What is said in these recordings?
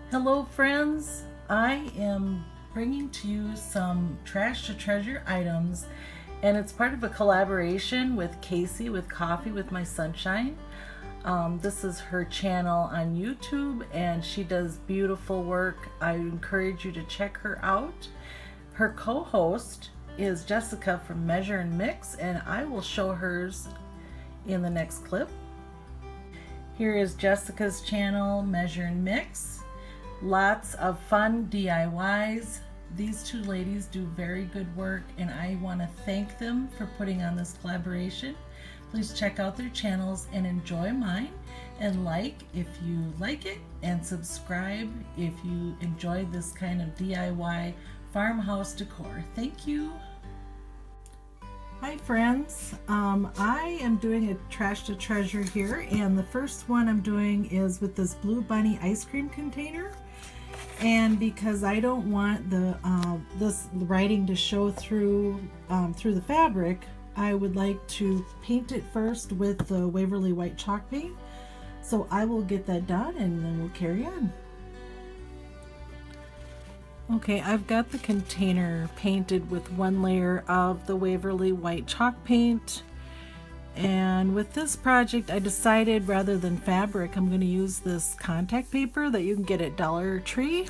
Hello friends, I am bringing to you some trash to treasure items, and it's part of a collaboration with Casey with Coffee with My Sunshine. This is her channel on YouTube and she does beautiful work. I encourage you to check her out. Her co-host is Jessica from Measure and Mix, and I will show hers in the next clip. Here is Jessica's channel, Measure and Mix. Lots of fun DIYs. These two ladies do very good work and I want to thank them for putting on this collaboration. Please check out their channels and enjoy mine, and like if you like it, and subscribe if you enjoy this kind of DIY farmhouse decor. Thank you. Hi friends, I am doing a trash to treasure here, and the first one I'm doing is with this Blue Bunny ice cream container. And because I don't want the writing to show through the fabric, I would like to paint it first with the Waverly white chalk paint. So I will get that done and then we'll carry on. Okay, I've got the container painted with one layer of the Waverly white chalk paint. And with this project, I decided rather than fabric, I'm going to use this contact paper that you can get at Dollar Tree.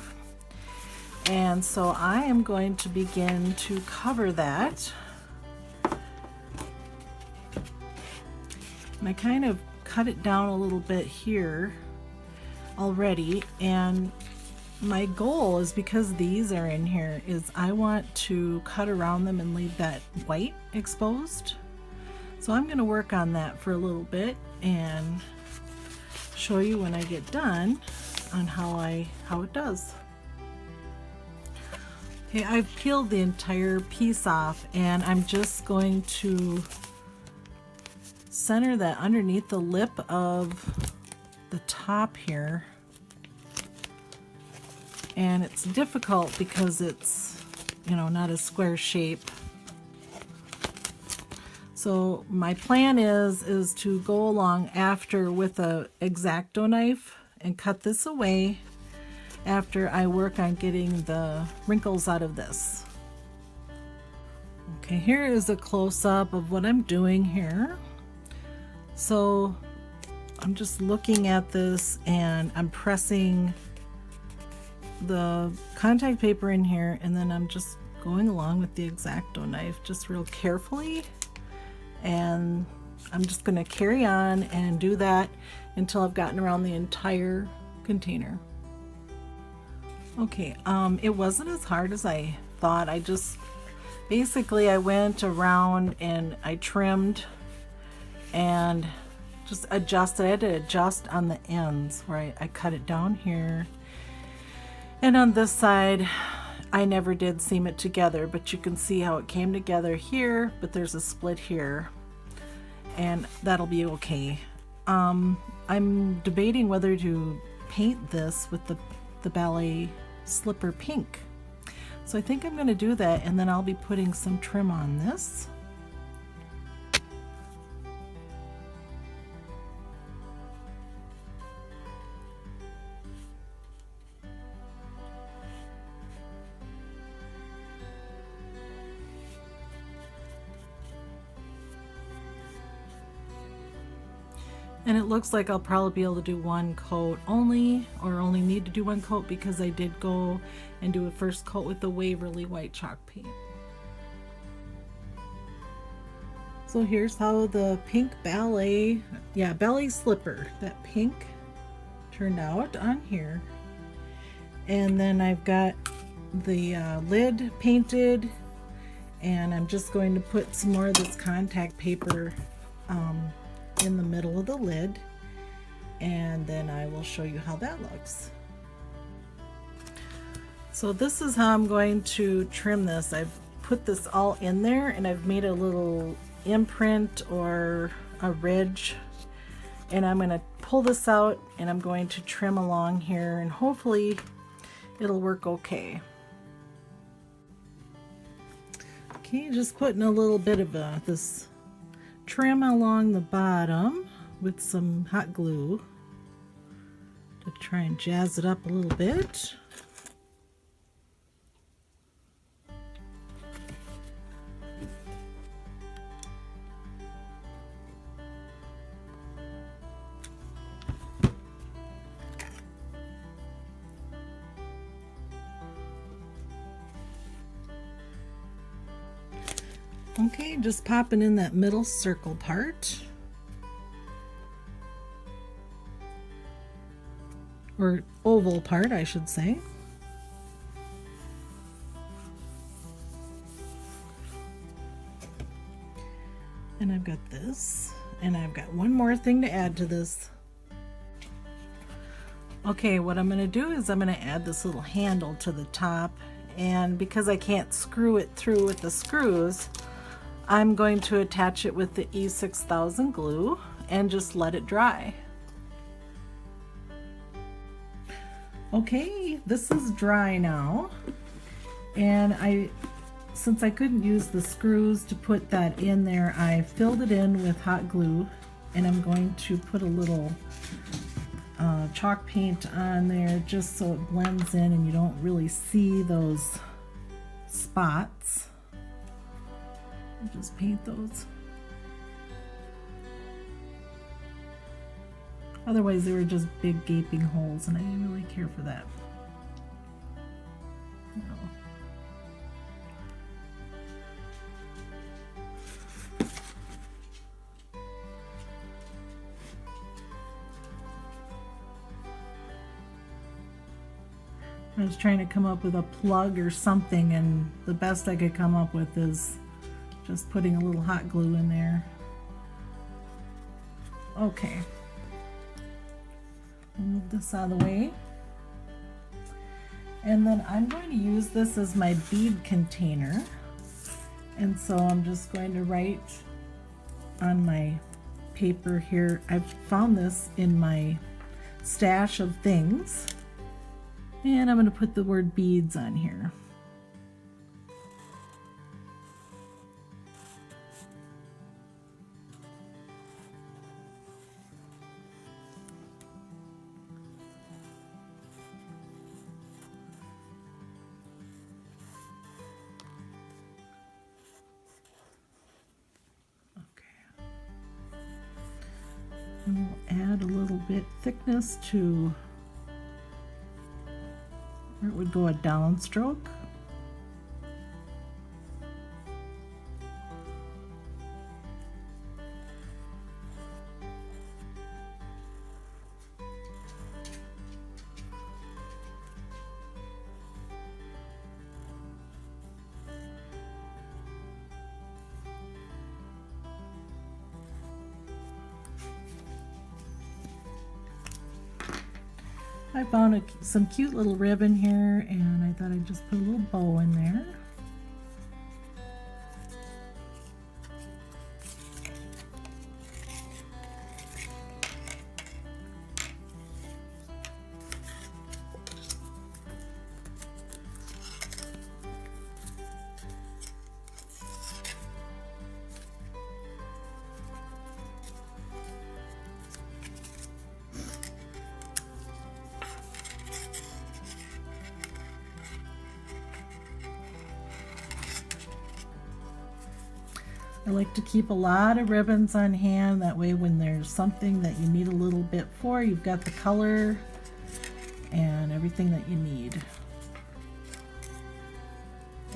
And so I am going to begin to cover that. And I kind of cut it down a little bit here already. And my goal is, because these are in here, is I want to cut around them and leave that white exposed. So I'm going to work on that for a little bit and show you when I get done on how it does. Okay, I've peeled the entire piece off and I'm just going to center that underneath the lip of the top here. And it's difficult because it's, not a square shape. So my plan is to go along after with a Exacto knife and cut this away after I work on getting the wrinkles out of this. Okay, here is a close-up of what I'm doing here. So I'm just looking at this and I'm pressing the contact paper in here, and then I'm just going along with the Exacto knife just real carefully. And I'm just going to carry on and do that until I've gotten around the entire container. Okay, it wasn't as hard as I thought. I went around and I trimmed and just adjusted. I had to adjust on the ends where I cut it down here. And on this side, I never did seam it together, but you can see how it came together here, but there's a split here, and that'll be okay. I'm debating whether to paint this with the Ballet slipper pink. So I think I'm going to do that, and then I'll be putting some trim on this. And it looks like I'll probably be able to do one coat only, or only need to do one coat, because I did go and do a first coat with the Waverly white chalk paint. So here's how the pink ballet slipper, that pink, turned out on here. And then I've got the lid painted, and I'm just going to put some more of this contact paper in the middle of the lid, and then I will show you how that looks. So this is how I'm going to trim this. I've put this all in there and I've made a little imprint or a ridge, and I'm going to pull this out and I'm going to trim along here, and hopefully it'll work okay. Okay, just putting a little bit of this trim along the bottom with some hot glue to try and jazz it up a little bit. Okay, just popping in that middle circle part. Or oval part, I should say. And I've got this, and I've got one more thing to add to this. Okay, what I'm going to do is I'm going to add this little handle to the top, and because I can't screw it through with the screws, I'm going to attach it with the E6000 glue and just let it dry. Okay, this is dry now, and since I couldn't use the screws to put that in there, I filled it in with hot glue, and I'm going to put a little chalk paint on there just so it blends in and you don't really see those spots. I'll just paint those. Otherwise they were just big gaping holes and I didn't really care for that. No. I was trying to come up with a plug or something, and the best I could come up with is just putting a little hot glue in there. Okay. I'll move this out of the way. And then I'm going to use this as my bead container. And so I'm just going to write on my paper here. I've found this in my stash of things. And I'm going to put the word beads on here. And we'll add a little bit thickness to where it would go a downstroke. I found some cute little ribbon here, and I thought I'd just put a little bow in there. I like to keep a lot of ribbons on hand, that way when there's something that you need a little bit for, you've got the color and everything that you need.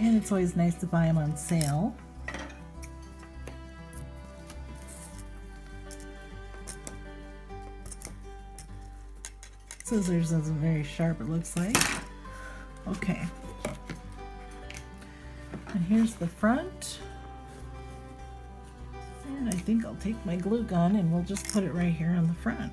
And it's always nice to buy them on sale. Scissors isn't very sharp, it looks like. Okay. And here's the front. And I think I'll take my glue gun and we'll just put it right here on the front.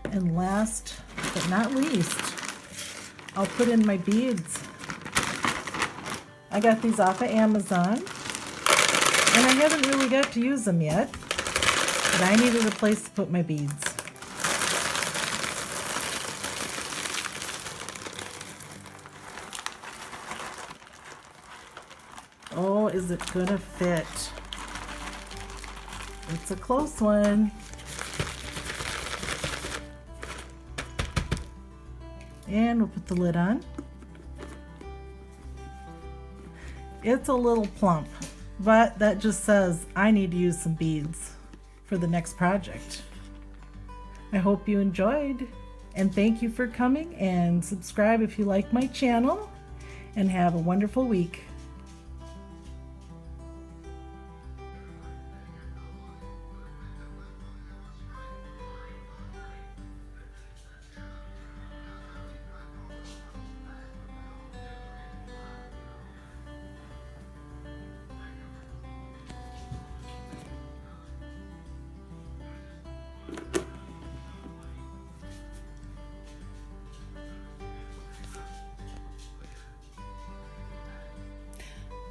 And last but not least, I'll put in my beads. I got these off of Amazon. And I haven't really got to use them yet, but I needed a place to put my beads. Oh, is it gonna fit? It's a close one. And we'll put the lid on. It's a little plump, but that just says I need to use some beads for the next project. I hope you enjoyed, and thank you for coming, and subscribe if you like my channel, and have a wonderful week.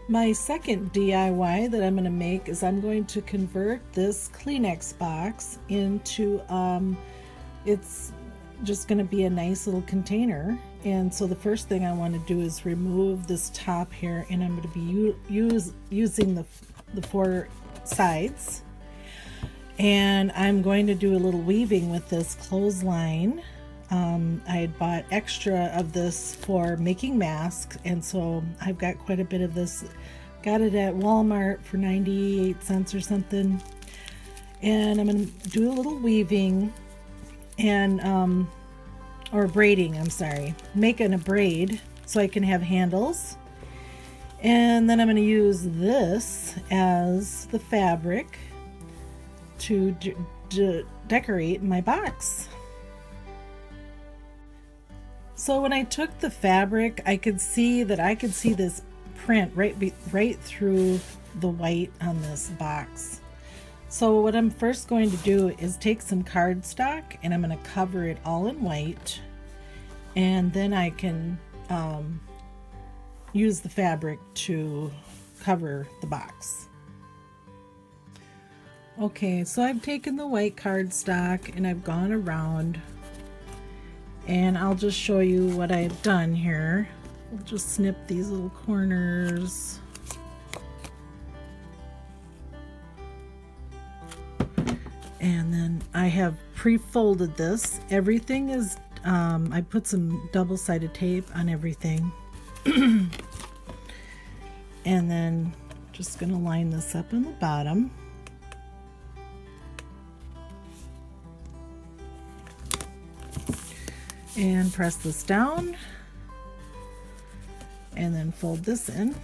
My second DIY that I'm going to make is I'm going to convert this Kleenex box into, it's just going to be a nice little container. And so the first thing I want to do is remove this top here, and I'm going to be using the four sides. And I'm going to do a little weaving with this clothesline. I had bought extra of this for making masks, and so I've got quite a bit of this. Got it at Walmart for 98 cents or something. And I'm going to do a little weaving and or braiding, I'm sorry, making a braid so I can have handles. And then I'm going to use this as the fabric to decorate my box. So when I took the fabric, I could see this print right through the white on this box. So what I'm first going to do is take some cardstock, and I'm going to cover it all in white, and then I can use the fabric to cover the box. Okay, so I've taken the white cardstock and I've gone around, and I'll just show you what I've done here. We'll just snip these little corners. And then I have pre-folded this. Everything is, I put some double-sided tape on everything. And then just gonna line this up on the bottom. And press this down, and then fold this in.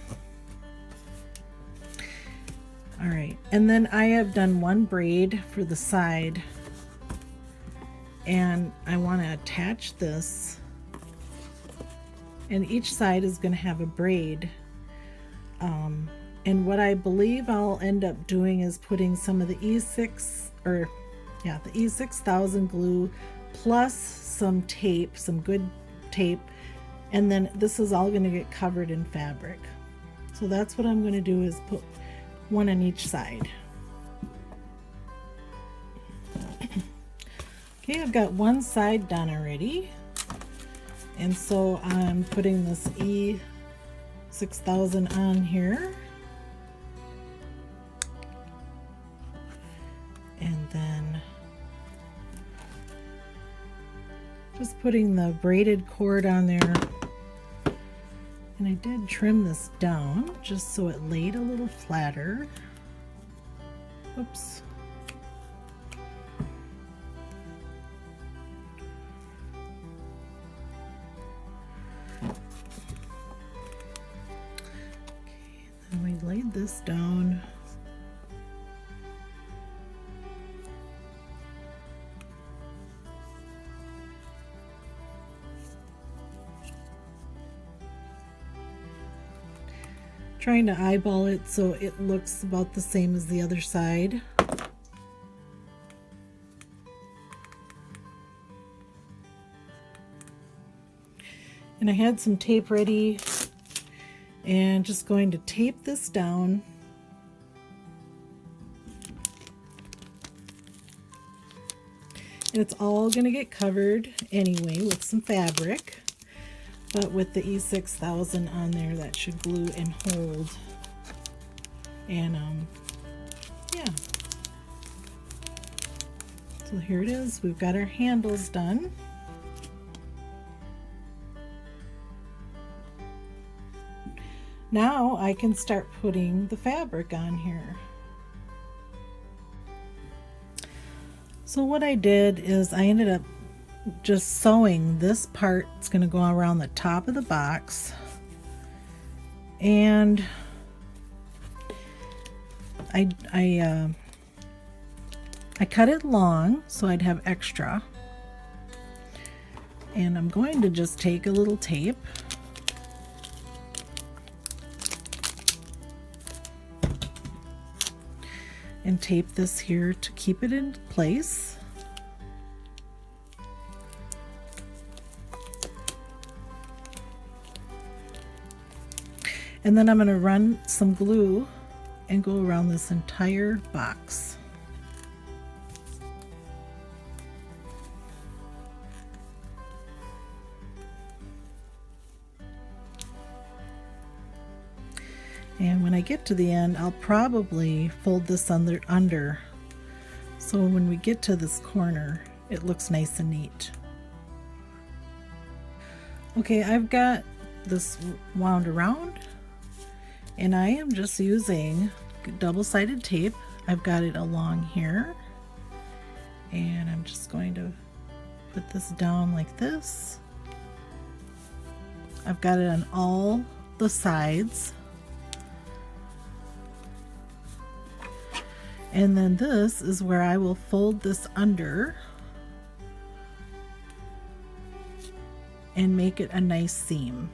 All right, and then I have done one braid for the side, and I want to attach this, and each side is going to have a braid. And what I believe I'll end up doing is putting some of the the E6000 glue plus some tape, some good tape, and then this is all going to get covered in fabric. So that's what I'm going to do, is put one on each side. Okay, I've got one side done already, and so I'm putting this E6000 on here, and then just putting the braided cord on there. And I did trim this down just so it laid a little flatter. Oops. Okay, then we laid this down. Trying to eyeball it so it looks about the same as the other side. And I had some tape ready, and just going to tape this down. It's all going to get covered anyway with some fabric, but with the E6000 on there, that should glue and hold. And yeah. So here it is. We've got our handles done. Now I can start putting the fabric on here. So what I did is I ended up just sewing this part. It's going to go around the top of the box, and I cut it long so I'd have extra, and I'm going to just take a little tape and tape this here to keep it in place. And then I'm going to run some glue and go around this entire box. And when I get to the end, I'll probably fold this under so when we get to this corner, it looks nice and neat. Okay, I've got this wound around, and I am just using double-sided tape. I've got it along here, and I'm just going to put this down like this. I've got it on all the sides. And then this is where I will fold this under and make it a nice seam.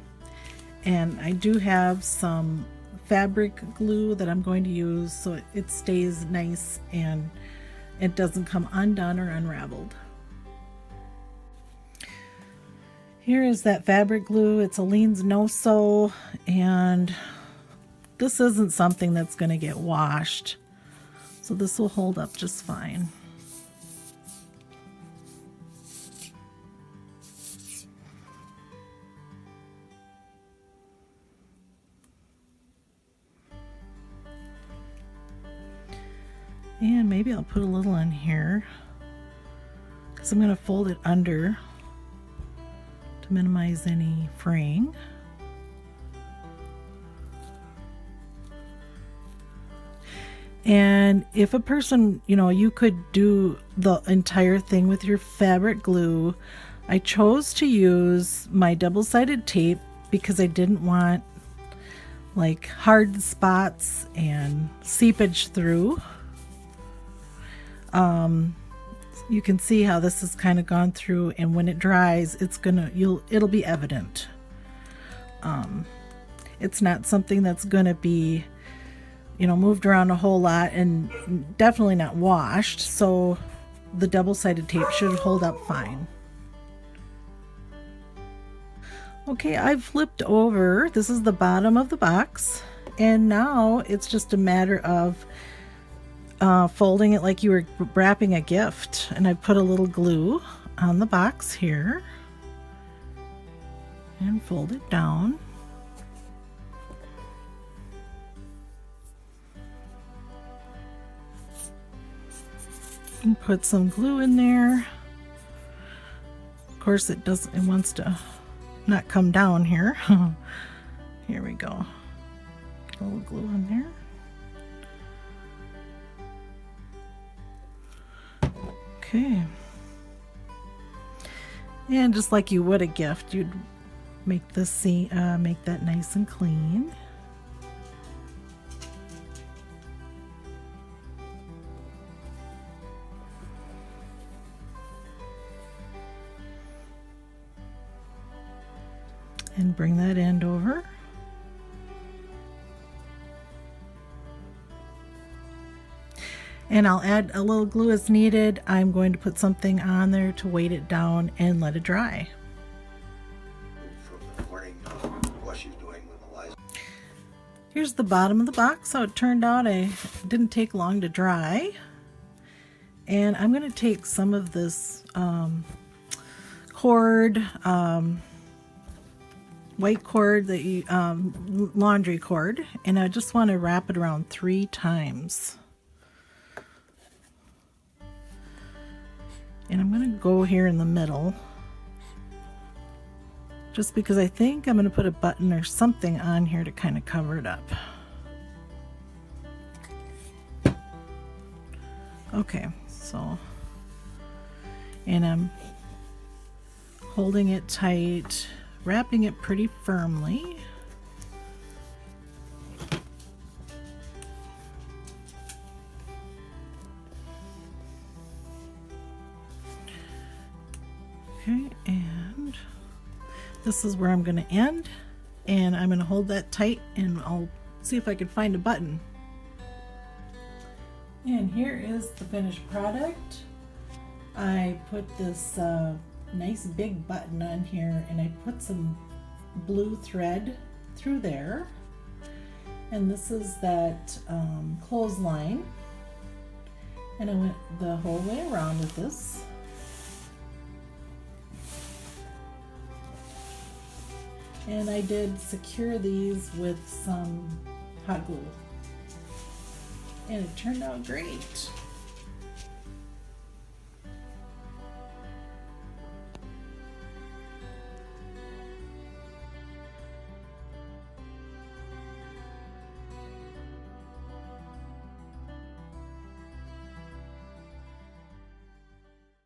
And I do have some fabric glue that I'm going to use so it stays nice and it doesn't come undone or unraveled. Here is that fabric glue. It's Aleene's No-Sew, and this isn't something that's going to get washed. So this will hold up just fine. And maybe I'll put a little in here because I'm going to fold it under to minimize any fraying. And if a person, you could do the entire thing with your fabric glue. I chose to use my double-sided tape because I didn't want like hard spots and seepage through. You can see how this has kind of gone through, and when it dries, it'll be evident. It's not something that's gonna be moved around a whole lot, and definitely not washed, so the double-sided tape should hold up fine. Okay, I've flipped over. This is the bottom of the box, and now it's just a matter of folding it like you were wrapping a gift. And I put a little glue on the box here and fold it down. And put some glue in there. Of course it wants to not come down here. Here we go. Get a little glue in there. Okay. And just like you would a gift, you'd make make that nice and clean. And bring that end over. And I'll add a little glue as needed. I'm going to put something on there to weight it down and let it dry. From the morning, what she's doing with Eliza. Here's the bottom of the box, how it turned out. It didn't take long to dry. And I'm going to take some of this cord, white cord, that you, laundry cord, and I just want to wrap it around 3 times. And I'm going to go here in the middle, just because I think I'm going to put a button or something on here to kind of cover it up. Okay, so, and I'm holding it tight, wrapping it pretty firmly. Okay, and this is where I'm going to end, and I'm going to hold that tight, and I'll see if I can find a button. And here is the finished product. I put this nice big button on here, and I put some blue thread through there, and this is that clothesline, and I went the whole way around with this. And I did secure these with some hot glue. And it turned out great.